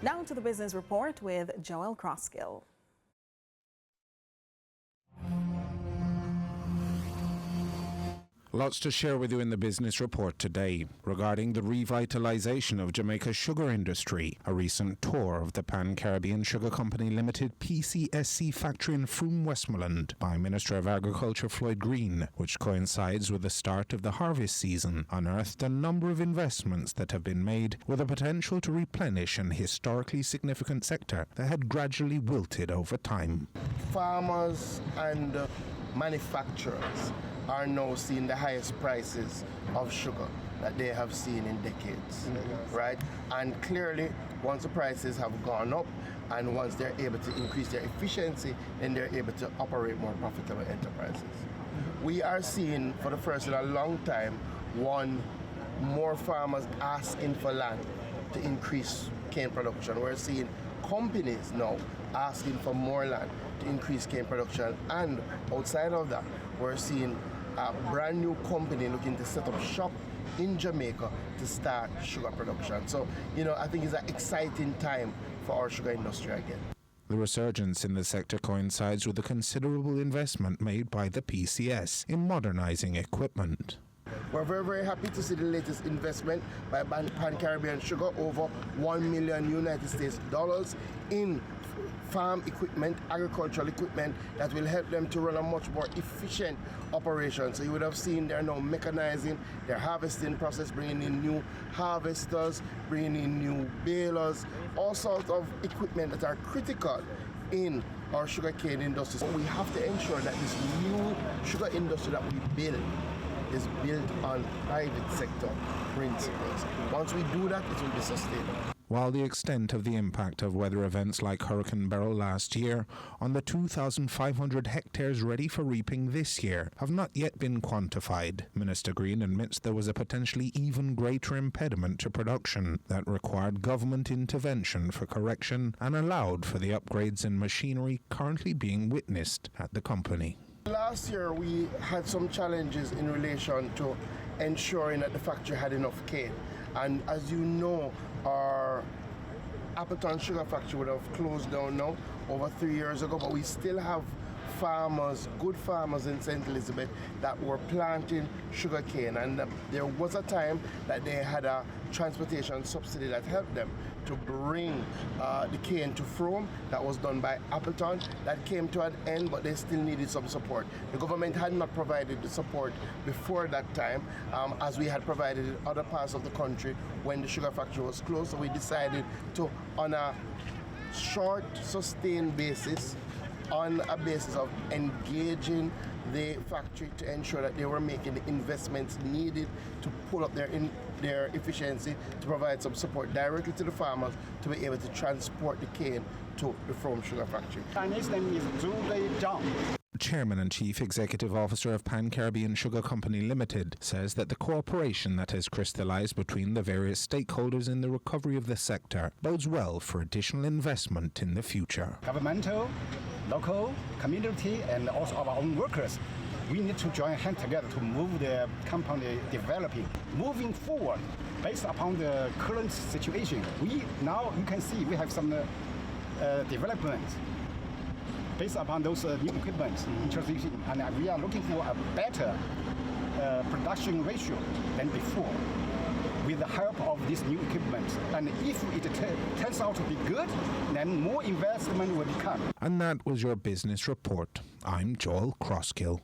Now to the business report with Joel Crosskill. Lots to share with you in the business report today regarding the revitalization of Jamaica's sugar industry, a recent tour of the Pan-Caribbean Sugar Company Limited PCSC factory in Frome, Westmoreland by Minister of Agriculture Floyd Green, which coincides with the start of the harvest season, unearthed a number of investments that have been made with the potential to replenish an historically significant sector that had gradually wilted over time. Farmers and manufacturers are now seeing the highest prices of sugar that they have seen in decades, right? And clearly, once the prices have gone up and once they're able to increase their efficiency, then they're able to operate more profitable enterprises. We are seeing, for the first in a long time, more farmers asking for land to increase cane production. We're seeing companies now asking for more land to increase cane production, and outside of that, we're seeing a brand new company looking to set up shop in Jamaica to start sugar production. So, I think it's an exciting time for our sugar industry again. The resurgence in the sector coincides with the considerable investment made by the PCS in modernizing equipment. We're very, very happy to see the latest investment by Pan-Caribbean Sugar, over $1 million United States dollars in farm equipment, agricultural equipment that will help them to run a much more efficient operation. So you would have seen they're now mechanizing their harvesting process, bringing in new harvesters, bringing in new balers, all sorts of equipment that are critical in our sugarcane industry. So we have to ensure that this new sugar industry that we build is built on private sector principles. Once we do that, it will be sustainable. While the extent of the impact of weather events like Hurricane Beryl last year on the 2,500 hectares ready for reaping this year have not yet been quantified, Minister Green admits there was a potentially even greater impediment to production that required government intervention for correction and allowed for the upgrades in machinery currently being witnessed at the company. Last year we had some challenges in relation to ensuring that the factory had enough cane. And as you know, our Appleton Sugar Factory would have closed down now over 3 years ago, but we still have farmers, good farmers in St. Elizabeth that were planting sugarcane, and there was a time that they had a transportation subsidy that helped them to bring the cane to Frome. That was done by Appleton. That came to an end, but they still needed some support. The government had not provided the support before that time, as we had provided in other parts of the country when the sugar factory was closed. So we decided to, on a short, sustained basis, on a basis of engaging the factory to ensure that they were making the investments needed to pull up their efficiency, to provide some support directly to the farmers to be able to transport the cane to the Frome Sugar Factory. Chinese name is Zhu Zhang. Chairman and Chief Executive Officer of Pan-Caribbean Sugar Company Limited says that the cooperation that has crystallized between the various stakeholders in the recovery of the sector bodes well for additional investment in the future. Governmental, local, community, and also our own workers, we need to join hands together to move the company developing, moving forward based upon the current situation. Now you can see we have some development based upon those new equipment introduction, and we are looking for a better production ratio than before with the help of this new equipment. And if it turns out to be good, then more investment will come. And that was your business report. I'm Joel Crosskill.